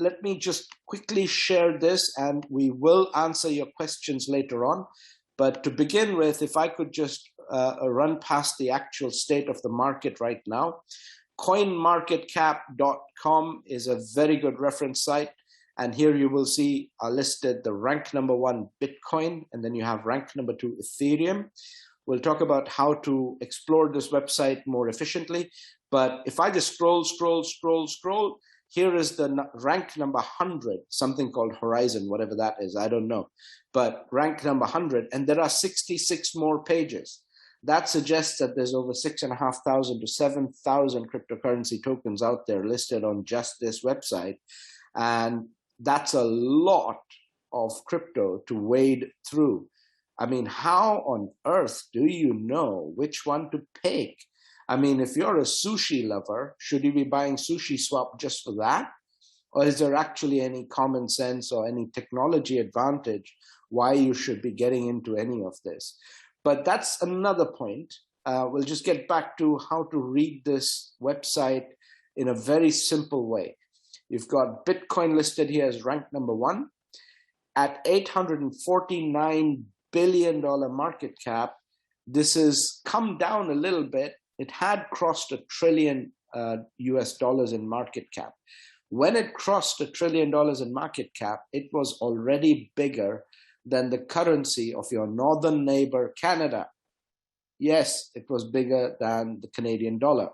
let me just quickly share this, and we will answer your questions later on. But to begin with, if I could just run past the actual state of the market right now. Coinmarketcap.com is a very good reference site. And here you will see listed the rank number 1 Bitcoin, and then you have rank number 2 Ethereum. We'll talk about how to explore this website more efficiently. But if I just scroll, here is the rank number 100, something called Horizon, whatever that is, I don't know. But rank number 100, and there are 66 more pages. That suggests that there's over 6,500 to 7,000 cryptocurrency tokens out there listed on just this website. And that's a lot of crypto to wade through. I mean, how on earth do you know which one to pick? I mean, if you're a sushi lover, should you be buying Sushi Swap just for that? Or is there actually any common sense or any technology advantage why you should be getting into any of this? But that's another point. We'll just get back to how to read this website in a very simple way. You've got Bitcoin listed here as rank number 1 at $849 billion market cap. This has come down a little bit. It had crossed $1 trillion US dollars in market cap. When it crossed $1 trillion in market cap, it was already bigger than the currency of your northern neighbor, Canada. Yes, it was bigger than the Canadian dollar.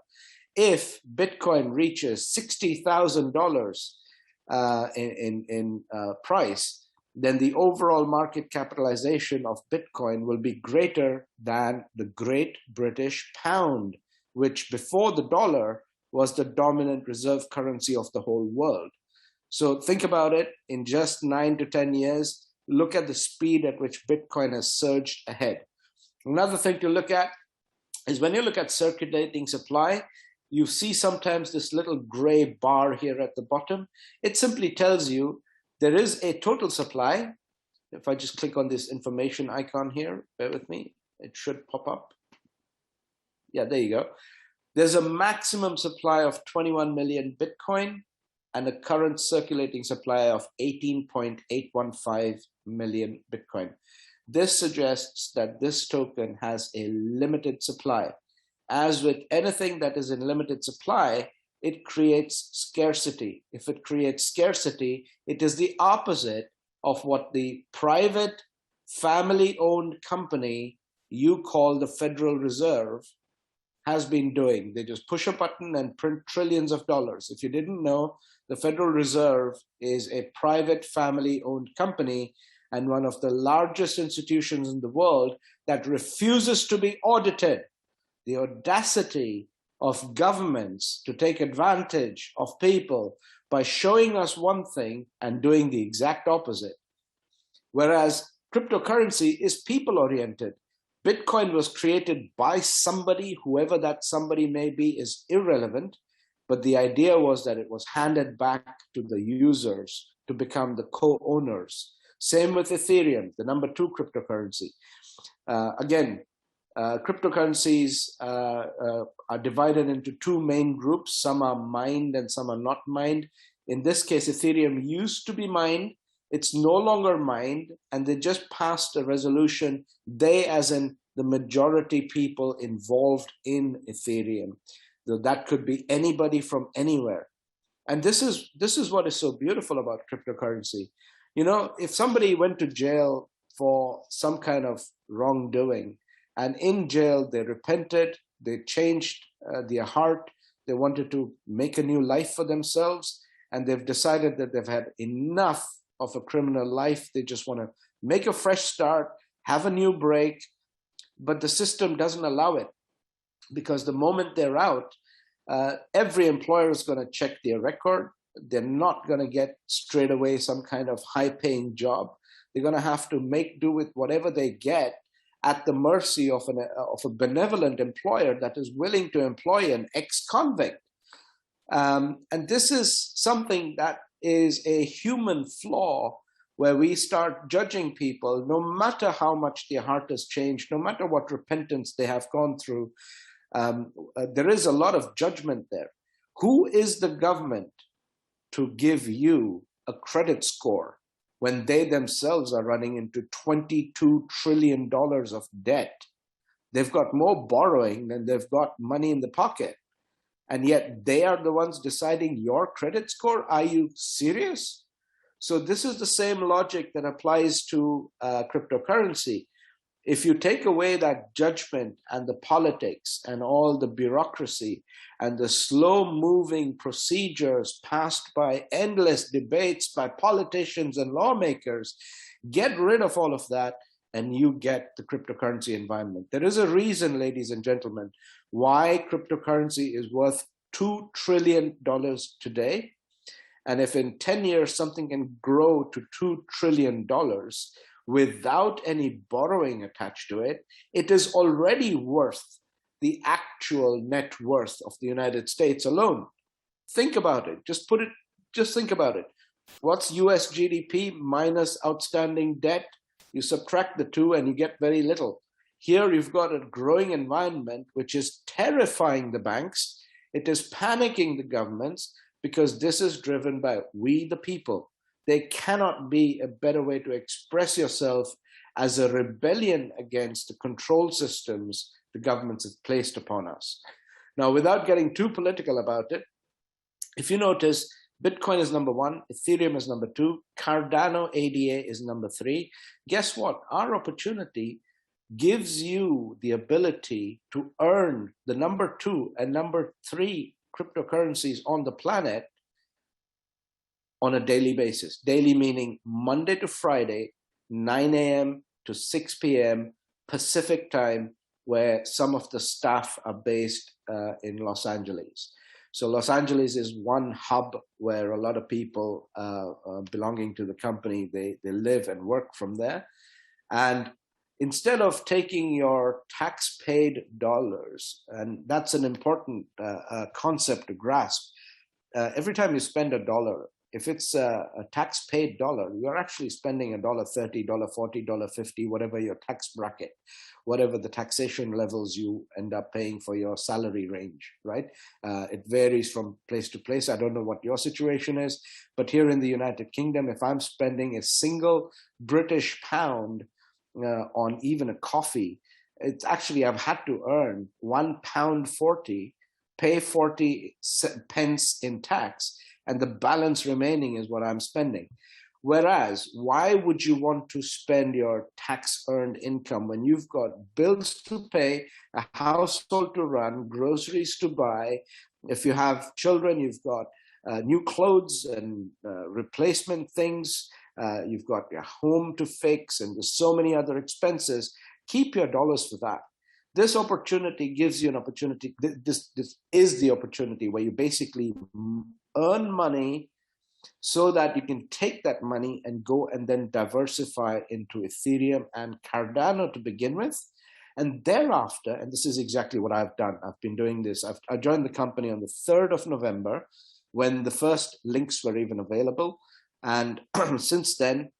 If Bitcoin reaches $60,000 in price, then the overall market capitalization of Bitcoin will be greater than the Great British Pound, which before the dollar was the dominant reserve currency of the whole world. So think about it, in just 9 to 10 years, look at the speed at which Bitcoin has surged ahead. Another thing to look at is when you look at circulating supply, you see sometimes this little gray bar here at the bottom. It simply tells you there is a total supply. If I just click on this information icon here, bear with me, it should pop up. Yeah, there you go. There's a maximum supply of 21 million Bitcoin and a current circulating supply of 18.815 million Bitcoin. This suggests that this token has a limited supply. As with anything that is in limited supply, it creates scarcity. If it creates scarcity, it is the opposite of what the private family-owned company you call the Federal Reserve has been doing. They just push a button and print trillions of dollars. If you didn't know, the Federal Reserve is a private family-owned company and one of the largest institutions in the world that refuses to be audited. The audacity of governments to take advantage of people by showing us one thing and doing the exact opposite. Whereas cryptocurrency is people-oriented. Bitcoin was created by somebody, whoever that somebody may be is irrelevant, but the idea was that it was handed back to the users to become the co-owners. Same with Ethereum, the number 2 cryptocurrency. Cryptocurrencies are divided into 2 main groups. Some are mined and some are not mined. In this case, Ethereum used to be mined. It's no longer mined, and they just passed a resolution, they as in the majority people involved in Ethereum. So that could be anybody from anywhere. And this is what is so beautiful about cryptocurrency. You know, if somebody went to jail for some kind of wrongdoing, and in jail they repented, they changed their heart, they wanted to make a new life for themselves, and they've decided that they've had enough of a criminal life. They just want to make a fresh start, have a new break, but the system doesn't allow it, because the moment they're out, every employer is going to check their record. They're not going to get straight away some kind of high-paying job. They're going to have to make do with whatever they get at the mercy of a benevolent employer that is willing to employ an ex-convict. And this is something that is a human flaw, where we start judging people no matter how much their heart has changed, no matter what repentance they have gone through. There is a lot of judgment there. Who is the government to give you a credit score when they themselves are running into $22 trillion of debt. They've got more borrowing than they've got money in the pocket. And yet they are the ones deciding your credit score? Are you serious? So this is the same logic that applies to cryptocurrency. If you take away that judgment and the politics and all the bureaucracy and the slow-moving procedures passed by endless debates by politicians and lawmakers, get rid of all of that, and you get the cryptocurrency environment. There is a reason, ladies and gentlemen, why cryptocurrency is worth $2 trillion today. And if in 10 years something can grow to $2 trillion without any borrowing attached to it, it is already worth the actual net worth of the United States alone. Think about it. Just think about it. What's US GDP minus outstanding debt? You subtract the two and you get very little. Here you've got a growing environment which is terrifying the banks. It is panicking the governments because this is driven by we the people. There cannot be a better way to express yourself as a rebellion against the control systems the governments have placed upon us. Now, without getting too political about it, if you notice, Bitcoin is number 1, Ethereum is number 2, Cardano ADA is number 3. Guess what? Our opportunity gives you the ability to earn the number 2 and number 3 cryptocurrencies on the planet on a daily basis. Daily meaning Monday to Friday, 9 a.m. to 6 p.m. Pacific time, where some of the staff are based in Los Angeles. So Los Angeles is one hub where a lot of people belonging to the company, they live and work from there. And instead of taking your tax-paid dollars, and that's an important concept to grasp, every time you spend a dollar, if it's a tax-paid dollar, you're actually spending $1.30, $1.40, $1.50, whatever your tax bracket, whatever the taxation levels you end up paying for your salary range, right? It varies from place to place. I don't know what your situation is, but here in the United Kingdom, if I'm spending a single British pound on even a coffee, it's actually, I've had to earn £1.40, pay 40 pence in tax, and the balance remaining is what I'm spending. Whereas, why would you want to spend your tax-earned income when you've got bills to pay, a household to run, groceries to buy? If you have children, you've got new clothes and replacement things. You've got your home to fix, and there's so many other expenses. Keep your dollars for that. This opportunity gives you an opportunity. This is the opportunity where you basically earn money so that you can take that money and go and then diversify into Ethereum and Cardano to begin with. And thereafter, and this is exactly what I've done. I've been doing this. I joined the company on the 3rd of November when the first links were even available. And since then,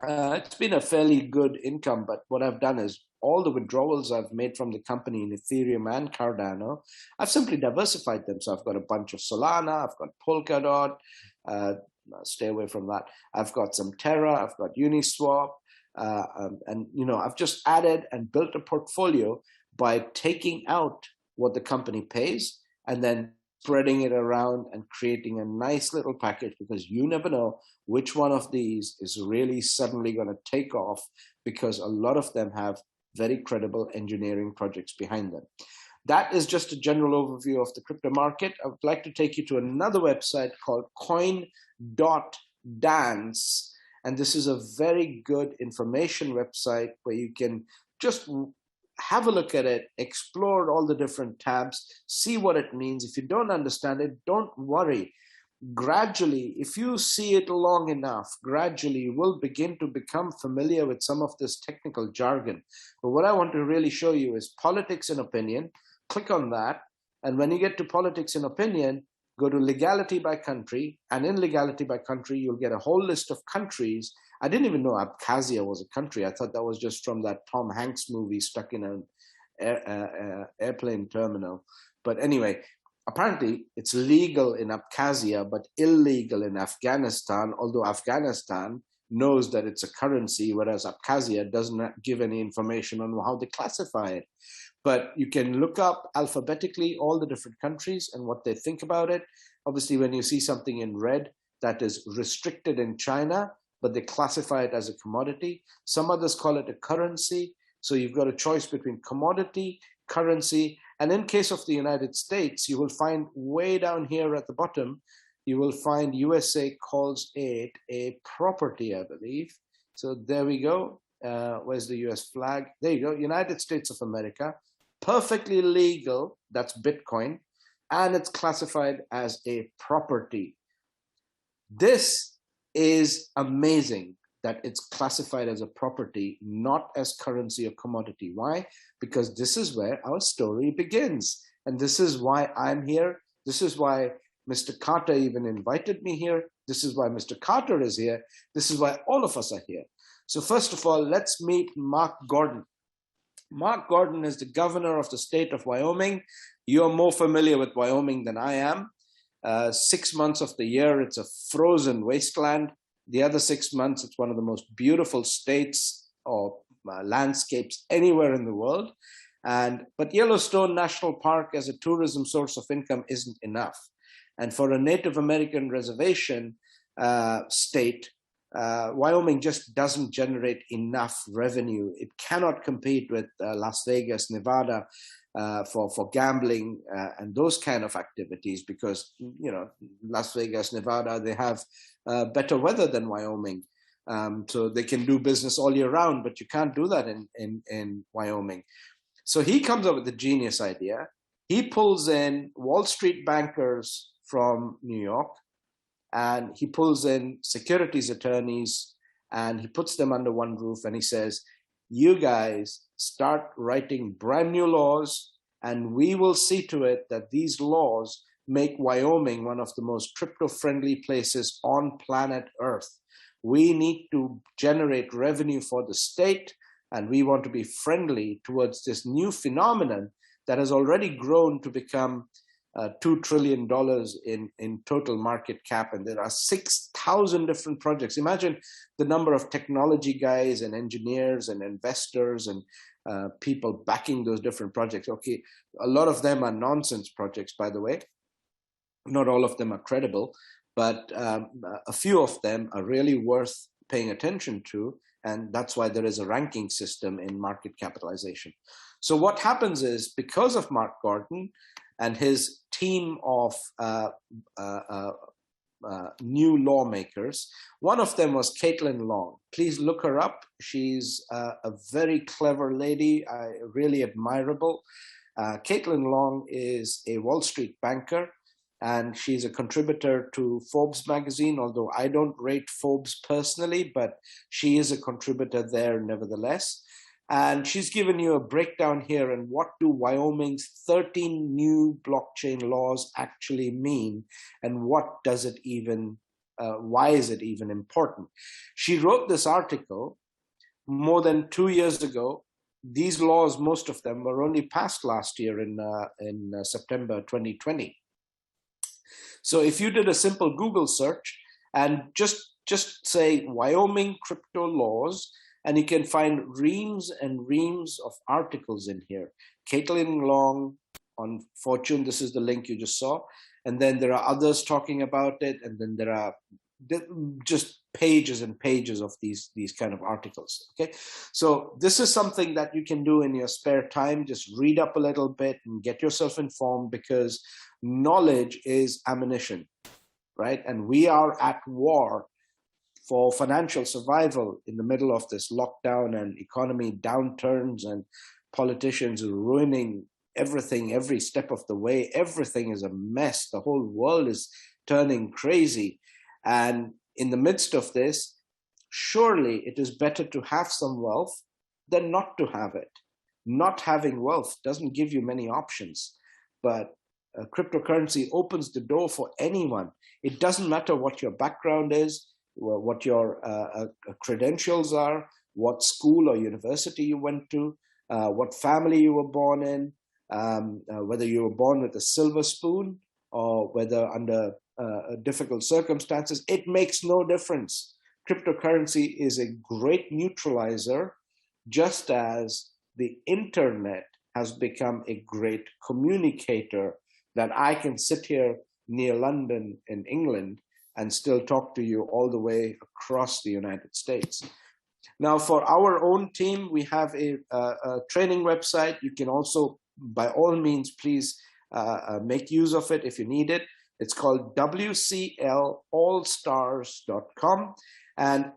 it's been a fairly good income. But what I've done is all the withdrawals I've made from the company in Ethereum and Cardano, I've simply diversified them. So I've got a bunch of Solana, I've got Polkadot, stay away from that. I've got some Terra, I've got Uniswap, and I've just added and built a portfolio by taking out what the company pays and then spreading it around and creating a nice little package, because you never know which one of these is really suddenly going to take off, because a lot of them have very credible engineering projects behind them. That is just a general overview of the crypto market. I would like to take you to another website called coin.dance. And this is a very good information website where you can just have a look at it, explore all the different tabs, see what it means. If you don't understand it, don't worry. Gradually, if you see it long enough, gradually you will begin to become familiar with some of this technical jargon. But what I want to really show you is politics and opinion. Click on that. And when you get to politics and opinion, go to legality by country. And in legality by country, you'll get a whole list of countries. I didn't even know Abkhazia was a country. I thought that was just from that Tom Hanks movie, Stuck in an Airplane Terminal. But anyway, apparently it's legal in Abkhazia, but illegal in Afghanistan, although Afghanistan knows that it's a currency, whereas Abkhazia doesn't give any information on how they classify it. But you can look up alphabetically all the different countries and what they think about it. Obviously, when you see something in red that is restricted in China, but they classify it as a commodity. Some others call it a currency. So you've got a choice between commodity, currency, and in case of the United States, you will find way down here at the bottom, you will find USA calls it a property, I believe. So there we go. Where's the US flag? There you go, United States of America. Perfectly legal, that's Bitcoin, and it's classified as a property. This is amazing that it's classified as a property, not as currency or commodity. Why? Because this is where our story begins. And this is why I'm here. This is why Mr. Carter even invited me here. This is why Mr. Carter is here. This is why all of us are here. So first of all, let's meet Mark Gordon. Mark Gordon is the governor of the state of Wyoming. You're more familiar with Wyoming than I am. 6 months of the year, it's a frozen wasteland. The other 6 months, it's one of the most beautiful states or landscapes anywhere in the world. But Yellowstone National Park as a tourism source of income isn't enough. And for a Native American reservation state, Wyoming just doesn't generate enough revenue. It cannot compete with Las Vegas, Nevada, for gambling and those kind of activities, because Las Vegas, Nevada, they have better weather than Wyoming, so they can do business all year round. But you can't do that in Wyoming. So he comes up with a genius idea. He pulls in Wall Street bankers from New York, and he pulls in securities attorneys, and he puts them under one roof, and he says, you guys start writing brand new laws, and we will see to it that these laws make Wyoming one of the most crypto-friendly places on planet Earth. We need to generate revenue for the state, and we want to be friendly towards this new phenomenon that has already grown to become $2 trillion in total market cap, and there are 6,000 different projects. Imagine the number of technology guys and engineers and investors and people backing those different projects. Okay, a lot of them are nonsense projects, by the way. Not all of them are credible, but a few of them are really worth paying attention to, and that's why there is a ranking system in market capitalization. So what happens is, because of Mark Gordon and his team of new lawmakers. One of them was Caitlin Long. Please look her up. She's a very clever lady, really admirable. Caitlin Long is a Wall Street banker, and she's a contributor to Forbes magazine, although I don't rate Forbes personally, but she is a contributor there nevertheless. And she's given you a breakdown here on what do Wyoming's 13 new blockchain laws actually mean, and what does it even, why is it even important? She wrote this article more than 2 years ago. These laws, most of them, were only passed last year in September 2020. So if you did a simple Google search and just say Wyoming crypto laws, and you can find reams and reams of articles in here. Caitlin Long on Fortune, this is the link you just saw. And then there are others talking about it. And then there are just pages and pages of these kind of articles, okay? So this is something that you can do in your spare time. Just read up a little bit and get yourself informed, because knowledge is ammunition, right? And we are at war for financial survival in the middle of this lockdown and economy downturns and politicians ruining everything every step of the way. Everything is a mess. The whole world is turning crazy. And in the midst of this, surely it is better to have some wealth than not to have it. Not having wealth doesn't give you many options, but cryptocurrency opens the door for anyone. It doesn't matter what your background is, what your credentials are, what school or university you went to, what family you were born in, whether you were born with a silver spoon or whether under difficult circumstances, it makes no difference. Cryptocurrency is a great neutralizer, just as the internet has become a great communicator, that I can sit here near London in England and still talk to you all the way across the United States. Now, for our own team, we have a training website. You can also, by all means, please make use of it if you need it. It's called WCLAllstars.com. And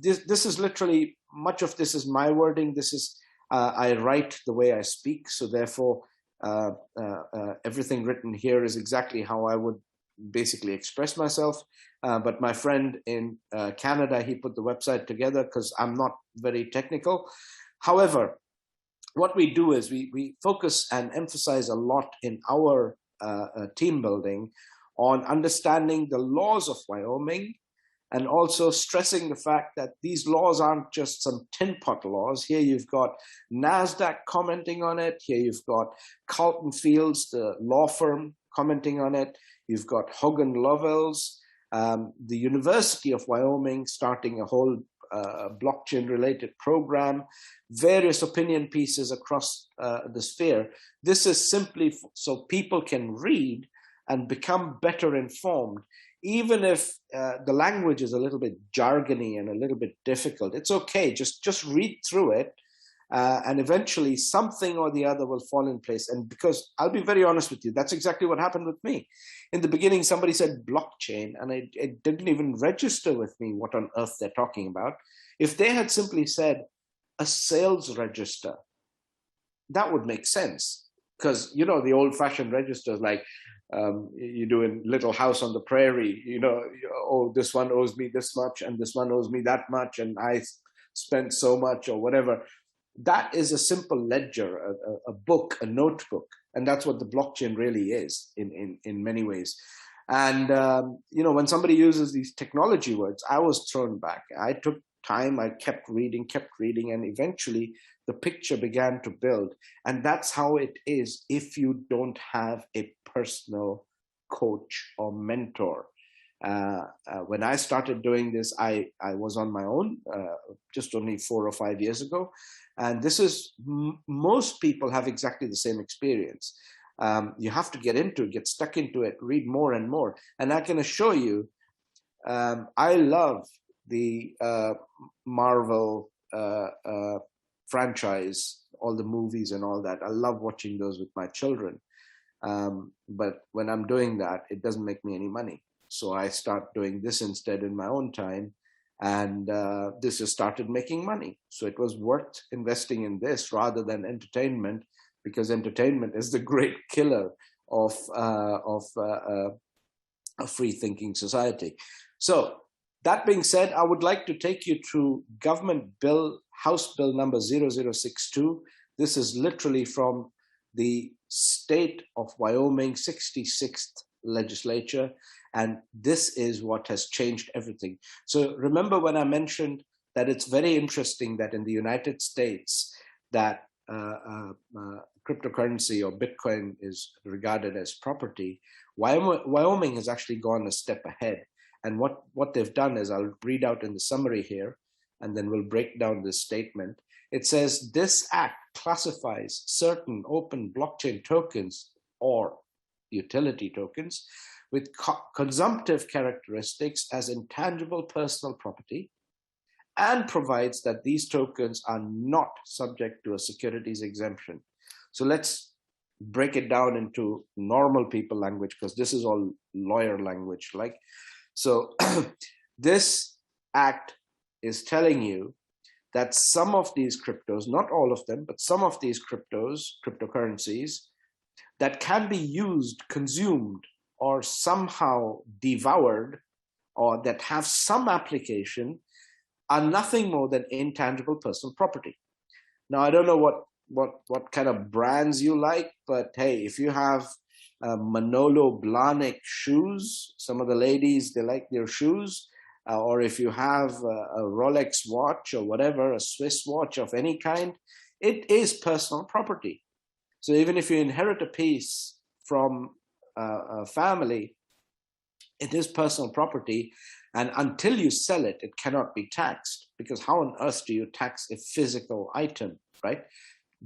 this is literally, much of this is my wording. This is, I write the way I speak. So therefore, everything written here is exactly how I would basically express myself. But my friend in Canada, he put the website together because I'm not very technical. However, what we do is we focus and emphasize a lot in our team building on understanding the laws of Wyoming, and also stressing the fact that these laws aren't just some tin pot laws. Here you've got NASDAQ commenting on it. Here you've got Carlton Fields, the law firm, commenting on it. You've got Hogan Lovells, the University of Wyoming starting a whole blockchain-related program, various opinion pieces across the sphere. This is simply so people can read and become better informed. Even if the language is a little bit jargony and a little bit difficult, it's okay. Just read through it, and eventually something or the other will fall in place. And because I'll be very honest with you, that's exactly what happened with me. In the beginning, somebody said blockchain, and it didn't even register with me what on earth they're talking about. If they had simply said a sales register, that would make sense. Because, you know, the old-fashioned registers, like you do in Little House on the Prairie, you know, oh, this one owes me this much and this one owes me that much and I spent so much or whatever. That is a simple ledger, a book, a notebook. And that's what the blockchain really is in many ways. And, you know, when somebody uses these technology words, I was thrown back. I took time, I kept reading, and eventually the picture began to build. And that's how it is if you don't have a personal coach or mentor. When I started doing this, I was on my own, just only 4 or 5 years ago. And this is, most people have exactly the same experience. You have to get stuck into it, read more and more. And I can assure you, I love the Marvel franchise, all the movies and all that. I love watching those with my children. But when I'm doing that, it doesn't make me any money. So I start doing this instead in my own time. And this has started making money. So it was worth investing in this rather than entertainment, because entertainment is the great killer of a free thinking society. So that being said, I would like to take you through government bill, House Bill number 0062. This is literally from the state of Wyoming 66th legislature. And this is what has changed everything. So remember when I mentioned that it's very interesting that in the United States that cryptocurrency or Bitcoin is regarded as property, Wyoming has actually gone a step ahead. And what they've done is, I'll read out in the summary here, and then we'll break down this statement. It says, this act classifies certain open blockchain tokens or utility tokens with consumptive characteristics as intangible personal property, and provides that these tokens are not subject to a securities exemption. So let's break it down into normal people language, because this is all lawyer language. So this act is telling you that some of these cryptos, not all of them, but some of these cryptocurrencies that can be used, consumed, or somehow devoured, or that have some application, are nothing more than intangible personal property. Now, I don't know what kind of brands you like, but hey, if you have Manolo Blahnik shoes, some of the ladies, they like their shoes, or if you have a Rolex watch or whatever, a Swiss watch of any kind, it is personal property. So even if you inherit a piece from a family, it is personal property. And until you sell it, it cannot be taxed, because how on earth do you tax a physical item, right?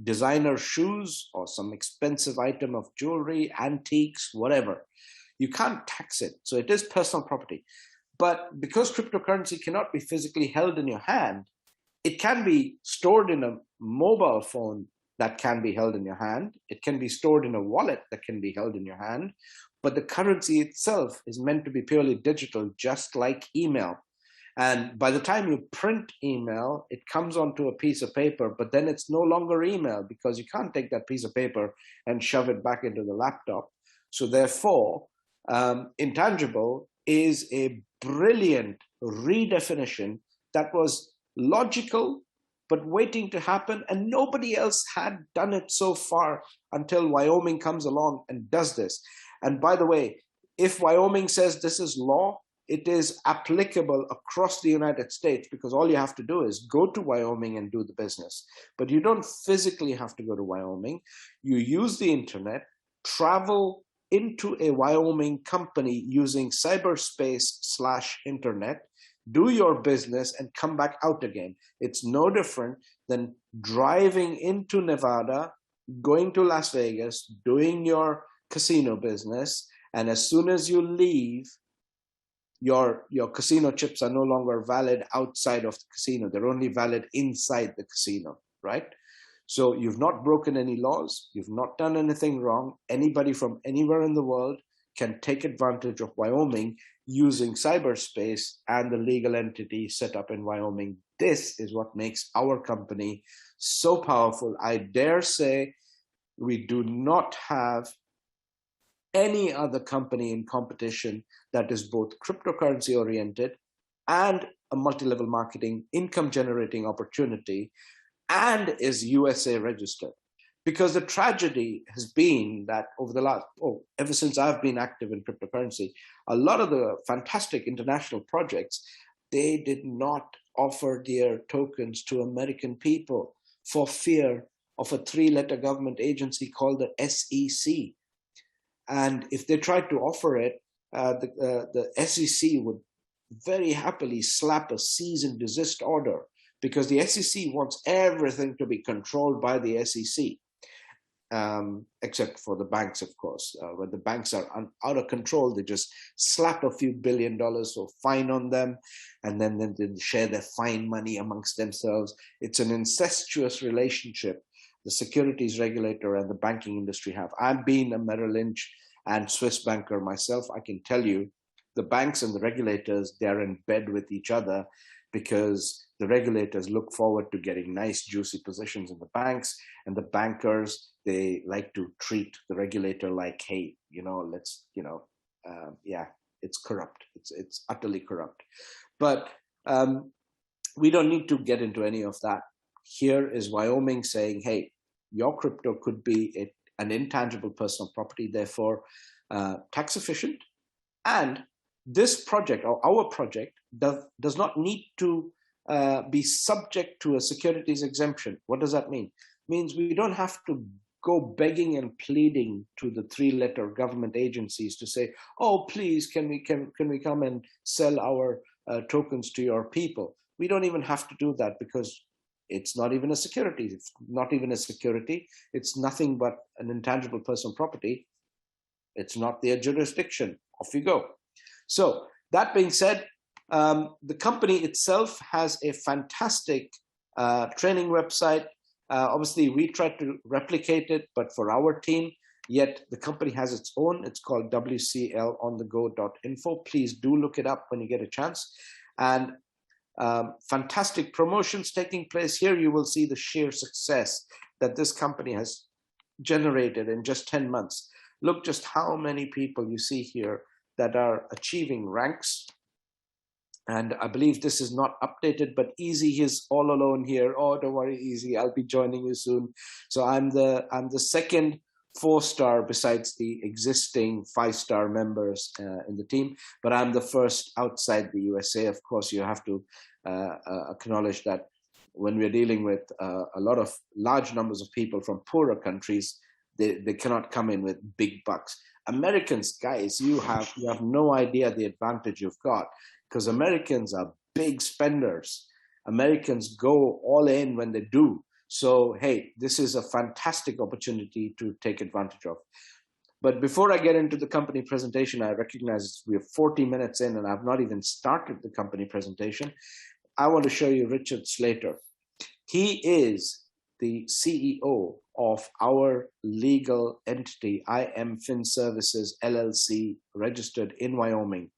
Designer shoes or some expensive item of jewelry, antiques, whatever. You can't tax it. So it is personal property. But because cryptocurrency cannot be physically held in your hand, it can be stored in a mobile phone that can be held in your hand. It can be stored in a wallet that can be held in your hand. But the currency itself is meant to be purely digital, just like email. And by the time you print email, it comes onto a piece of paper, but then it's no longer email, because you can't take that piece of paper and shove it back into the laptop. So therefore, intangible is a brilliant redefinition that was logical, but waiting to happen. And nobody else had done it so far until Wyoming comes along and does this. And by the way, if Wyoming says this is law, it is applicable across the United States, because all you have to do is go to Wyoming and do the business. But you don't physically have to go to Wyoming. You use the internet, travel into a Wyoming company using cyberspace/internet, do your business, and come back out again. It's no different than driving into Nevada, going to Las Vegas, doing your casino business, and as soon as you leave, your casino chips are no longer valid outside of the casino. They're only valid inside the casino, right? So you've not broken any laws. You've not done anything wrong. Anybody from anywhere in the world can take advantage of Wyoming using cyberspace and the legal entity set up in Wyoming. This is what makes our company so powerful. I dare say we do not have any other company in competition that is both cryptocurrency oriented and a multi-level marketing income generating opportunity, and is USA registered. Because the tragedy has been that over the last, ever since I've been active in cryptocurrency, a lot of the fantastic international projects, they did not offer their tokens to American people for fear of a 3-letter government agency called the SEC. And if they tried to offer it, the SEC would very happily slap a cease and desist order, because the SEC wants everything to be controlled by the SEC, except for the banks, of course. When the banks are out of control, they just slap a few $1 billion of fine on them, and then they share their fine money amongst themselves. It's an incestuous relationship the securities regulator and the banking industry have. I've been a Merrill Lynch and Swiss banker myself. I can tell you the banks and the regulators, they're in bed with each other, because the regulators look forward to getting nice, juicy positions in the banks, and the bankers, they like to treat the regulator like, hey, it's corrupt. It's utterly corrupt. But we don't need to get into any of that. Here is Wyoming saying, hey, your crypto could be an intangible personal property, therefore tax efficient. And this project, or our project, does not need to be subject to a securities exemption. What does that mean? It means we don't have to go begging and pleading to the 3-letter government agencies to say, oh, please, can we come and sell our tokens to your people? We don't even have to do that, because it's not even a security. It's not even a security. It's nothing but an intangible personal property. It's not their jurisdiction. Off you go. So that being said, the company itself has a fantastic training website. Obviously, we tried to replicate it, but for our team, yet the company has its own. It's called WCLonthego.info. Please do look it up when you get a chance. And fantastic promotions taking place here. You will see the sheer success that this company has generated in just 10 months. Look just how many people you see here that are achieving ranks. And I believe this is not updated, but Easy is all alone here. Oh, don't worry, Easy, I'll be joining you soon. So I'm the second 4-star besides the existing 5-star members in the team, but I'm the first outside the USA. Of course, you have to acknowledge that when we're dealing with a lot of large numbers of people from poorer countries, They cannot come in with big bucks. Americans, guys, you have no idea the advantage you've got, because Americans are big spenders. Americans go all in when they do. So, hey, this is a fantastic opportunity to take advantage of. But before I get into the company presentation, I recognize we are 40 minutes in and I've not even started the company presentation. I want to show you Richard Slater. He is the CEO of our legal entity, IM Fin Services LLC, registered in Wyoming.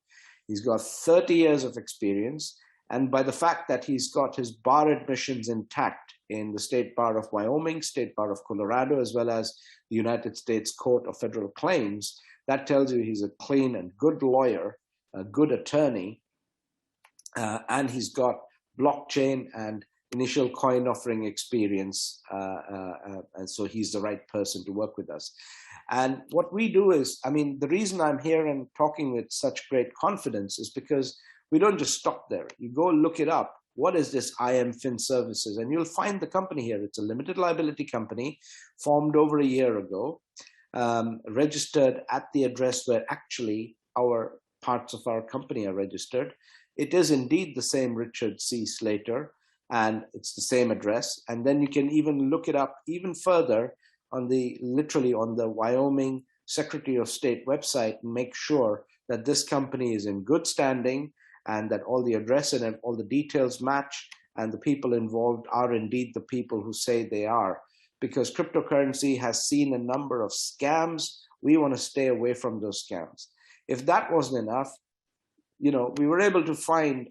He's got 30 years of experience. And by the fact that he's got his bar admissions intact in the State Bar of Wyoming, State Bar of Colorado, as well as the United States Court of Federal Claims, that tells you he's a clean and good lawyer, a good attorney, and he's got blockchain and initial coin offering experience, and so he's the right person to work with us. And what we do is, I mean, the reason I'm here and talking with such great confidence is because we don't just stop there. You go look it up. What is this IM Fin Services? And you'll find the company here. It's a limited liability company formed over a year ago, registered at the address where actually our parts of our company are registered. It is indeed the same Richard C. Slater, and it's the same address. And then you can even look it up even further on literally on the Wyoming Secretary of State website and make sure that this company is in good standing and that all the address and all the details match and the people involved are indeed the people who say they are. Because cryptocurrency has seen a number of scams. We want to stay away from those scams. If that wasn't enough, we were able to find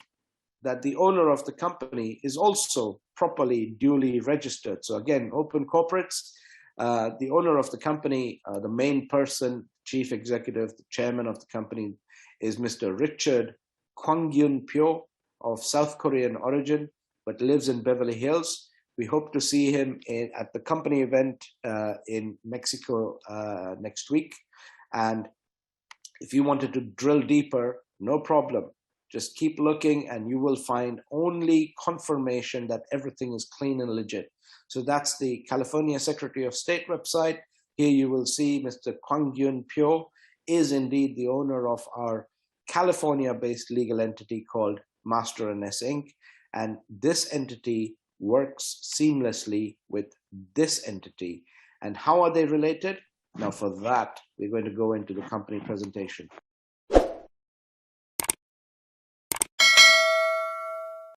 that the owner of the company is also properly duly registered. So again, open corporates, the owner of the company, the main person, chief executive, the chairman of the company is Mr. Richard Kwang-Yun Pyo of South Korean origin, but lives in Beverly Hills. We hope to see him at the company event in Mexico next week. And if you wanted to drill deeper, no problem. Just keep looking and you will find only confirmation that everything is clean and legit. So that's the California Secretary of State website. Here you will see Mr. Kwang-Yun Pyo is indeed the owner of our California-based legal entity called Master & S Inc. And this entity works seamlessly with this entity. And how are they related? Now for that, we're going to go into the company presentation.